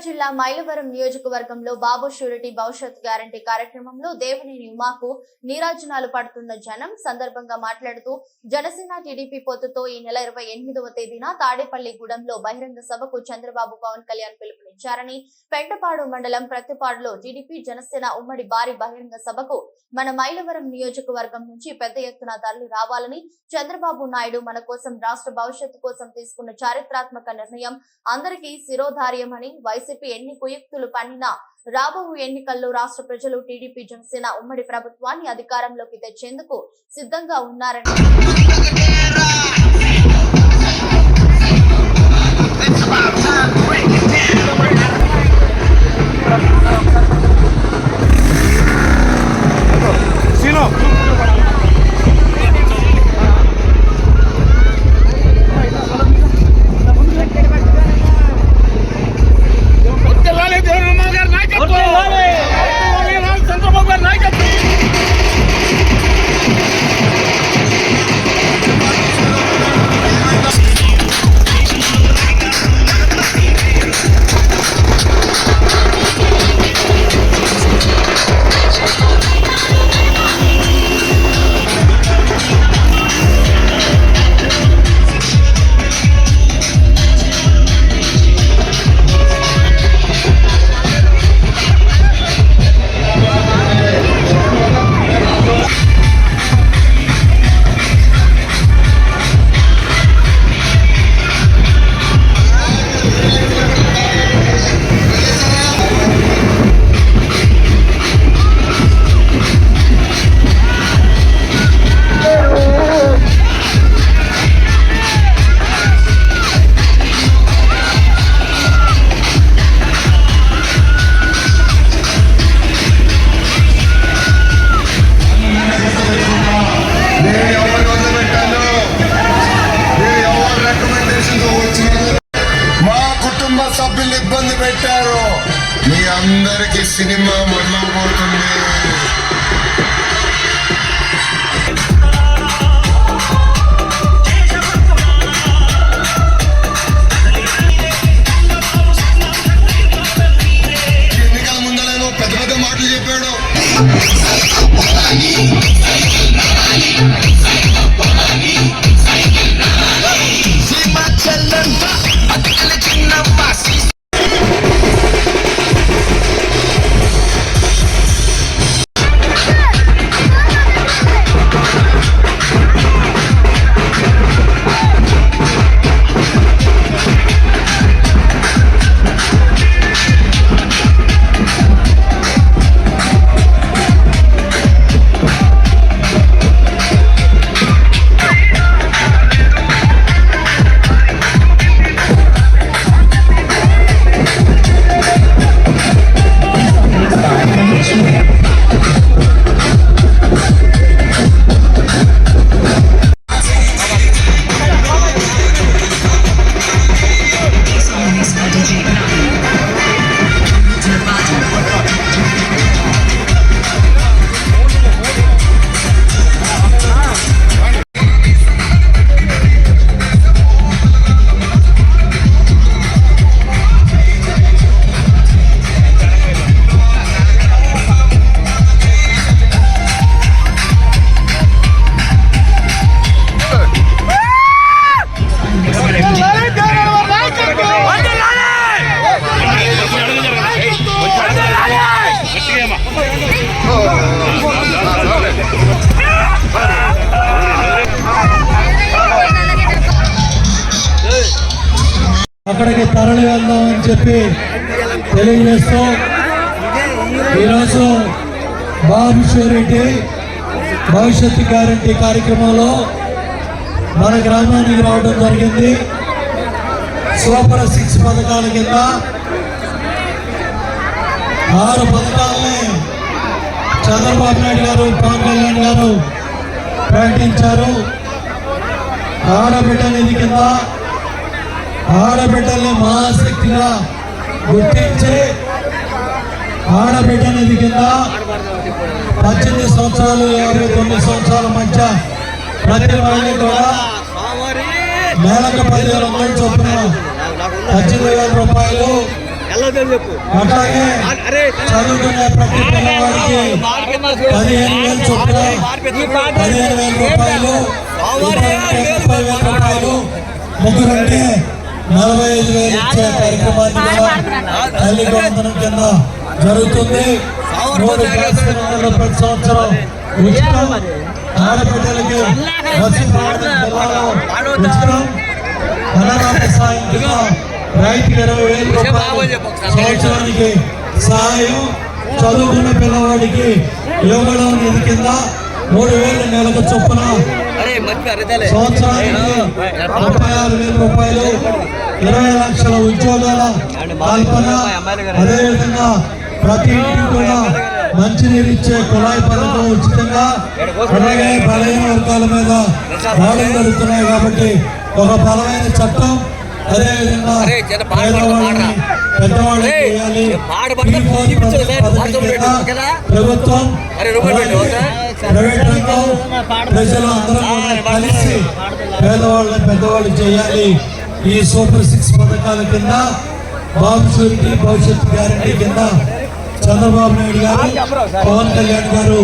జిల్లా మైలవరం నియోజకవర్గంలో బాబు షూరిటీ భవిష్యత్ గ్యారంటీ కార్యక్రమంలో దేవినేని ఉమాకు నీరాజనాలు పడుతున్న జనం సందర్భంగా మాట్లాడుతూ జనసేన టీడీపీ పొత్తుతో ఈ నెల 28వ తేదీన తాడేపల్లిగూడెంలో బహిరంగ సభకు చంద్రబాబు పవన్ కళ్యాణ్ పిలుపునిచ్చారని, పెంటపాడు మండలం ప్రతిపాడులో టీడీపీ జనసేన ఉమ్మడి భారీ బహిరంగ సభకు మన మైలవరం నియోజకవర్గం నుంచి పెద్ద ఎత్తున తరలి రావాలని, చంద్రబాబు నాయుడు మన కోసం రాష్ట్ర భవిష్యత్తు కోసం తీసుకున్న చారిత్రాత్మక నిర్ణయం అందరికీ శిరోధార్యమని, వైసీపీ ఎన్ని కుయుక్తులు పన్నినా రాబో ఎన్నికల్లో రాష్ట్ర ప్రజలు టీడీపీ జనసేన ఉమ్మడి ప్రభుత్వాన్ని అధికారంలోకి తెచ్చేందుకు సిద్ధంగా ఉన్నారని సభ్యులు ఇబ్బంది పెట్టారు. మీ అందరికీ సినిమా మొదలవబోతుంది. ఎన్నికల ముందరేమో పెద్ద పెద్ద మాటలు చెప్పాడు. అక్కడికి తరలి వెళ్దామని చెప్పి తెలియజేస్తూ ఈరోజు బాబు షూరిటీ భవిష్యత్తు గ్యారంటీ కార్యక్రమంలో మన గ్రామానికి రావడం జరిగింది. సూపర్ 6 పథకాల కింద 6 పథకాలని చంద్రబాబు నాయుడు గారు, పవన్ కళ్యాణ్ గారు ప్రకటించారు. ఆడబిడ్డ నిధి కింద ఆడబిడ్డల్ని మహాశక్తిగా గుర్తించి ఆడబిడ్డ నిధి కింద 18 సంవత్సరాలు 59 సంవత్సరాల మధ్య ప్రతి వాళ్ళని కూడా నెలకు 10,000 చొప్పున 18,000 రూపాయలు అట్లాగే చదువుకునే ప్రతి పిల్లవాడికి 15,000 చొప్పున 15,000 రూపాయలు, ఇద్దరుంటే 30,000 రూపాయలు, ముగ్గురుంటే 45,000 ఇచ్చే కార్యక్రమాన్ని కూడా తల్లికి వందనం కింద జరుగుతుంది. 3 గ్యాస్ సిలిండర్లు ప్రతి సంవత్సరం ఉచితం. ఆడపిల్లలకి బస్సు ప్రయాణం జిల్లాలో ఉచితం. అన్నదాత సాయం కింద రైతుకి 20,000 రూపాయలు సంవత్సరానికి సహాయం. చదువుకున్న పిల్లవాడికి యువగడం నిధి కింద 3,000 నెలకు చొప్పున సంవత్సరానికి 36,000 రూపాయలు. 20 లక్షల ఉద్యోగాల కల్పన. అదేవిధంగా ప్రతి ఇంటికి కూడా మంచినీరు ఇచ్చే కుళాయి పథకం ఉచితంగా. అలాగే బలహీన వర్గాల మీద దాడులు జరుగుతున్నాయి కాబట్టి ఒక బలమైన చట్టం. అదేవిధంగా పేదవాళ్ళని పెద్దవాళ్ళని చేయాలి. ప్రభుత్వం ప్రైవేట్ రంగం ప్రజలు అందరూ కూడా కలిసి పేదవాళ్ళని పెద్దవాళ్ళు చేయాలి. ఈ సూపర్ 6 పథకాల కింద బాబు షూరిటీ భవిష్యత్ గ్యారంటీ కింద చంద్రబాబు నాయుడు గారు, పవన్ కళ్యాణ్ గారు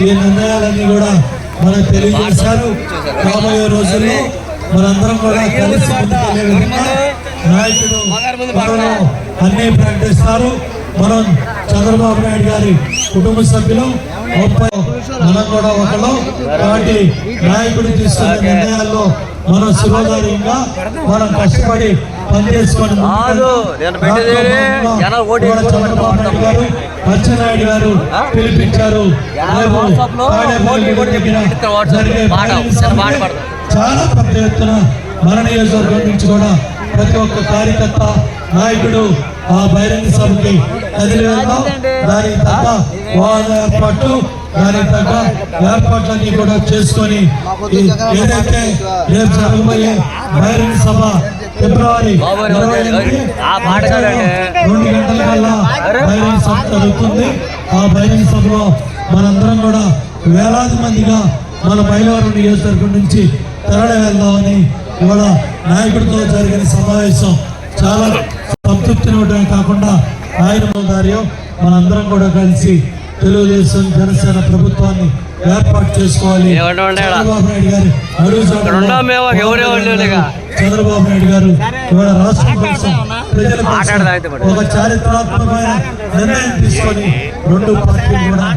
ఈ నిర్ణయాలన్నీ కూడా మనకు తెలియజేశారు. రాబోయే రోజుల్లో మనందరం కూడా కలిసి ముందుకెళ్లే విధంగా నాయకుడు త్వరలో అన్ని ప్రకటిస్తారు. మనం చంద్రబాబు నాయుడు గారి కుటుంబ సభ్యులు 30 మనం కూడా ఒకళ్ళు. కాబట్టి నాయకుడు తీసుకున్న నిర్ణయాల్లో మనం శిరోధార్యంగా మనం కష్టపడి పనిచేసుకొని చంద్రబాబు నాయుడు గారు, అచ్చెన్నాయుడు గారు పిలిపించారు. జరిగే చాలా పెద్ద ఎత్తున మన నియోజకవర్గం నుంచి కూడా ప్రతి ఒక్క కార్యకర్త నాయకుడు ఆ బహిరంగ సభకి కదిలి వెళ్దాం. దానికి తగ్గ వాహన ఏర్పాట్లు, దానికి తగ్గ ఏర్పాట్లన్నీ కూడా చేసుకొని ఏదైతే రేపు జరగబోయే బహిరంగ సభ ఫిబ్రవరి 28 2 గంటల కల్లా బహిరంగ సభ జరుగుతుంది. ఆ బహిరంగ సభలో మనందరం కూడా వేలాది మందిగా మన మైలవరం నియోజకవర్గం నుంచి తరలి వెళ్దామని ఇవాళ నాయకుడితో జరిగిన సమావేశం చాలా సంతృప్తినివ్వడమే కాకుండా ఆయన దారిలో మనందరం కూడా కలిసి తెలుగుదేశం జనసేన ప్రభుత్వాన్ని ఏర్పాటు చేసుకోవాలి. చంద్రబాబు నాయుడు గారు చంద్రబాబు నాయుడు గారు ఇవాళ రాష్ట్రం కోసం ప్రజల కోసం ఒక చారిత్రాత్మకమైన నిర్ణయం తీసుకొని 2 పార్టీలు కూడా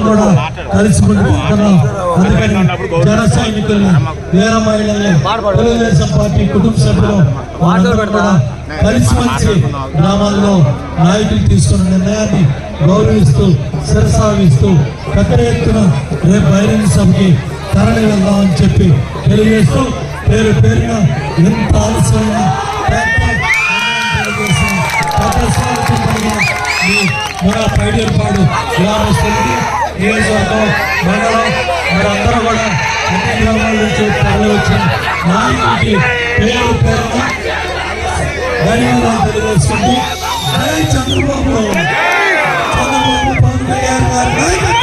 కూడా కలిసి ముందుకుంటున్నాం. అందుకని జన సైనికుల్ని, వీర మహిళల్ని, తెలుగుదేశం పార్టీ కుటుంబ సభ్యులు కూడా కలిసిమెలిసి గ్రామాల్లో నాయకులు తీసుకున్న నిర్ణయాన్ని గౌరవిస్తూ శిరసాగిస్తూ పెద్ద ఎత్తున రేపు బహిరంగ సభకి తరలి వెళ్దామని చెప్పి తెలియజేస్తూ పేరు పేరున ఎంత ఆలస్యమైన మన పైడేరుపాడు గ్రామస్తులకి నియోజకవర్గం మండలం మరందరూ కూడా అన్ని గ్రామాల నుంచి తరలి వచ్చిన నాయకుడికి పేరు పేరున ధన్యవాదాలు తెలియజేసుకుంటూ జై చంద్రబాబు, చంద్రబాబు పవన్ కళ్యాణ్ గారు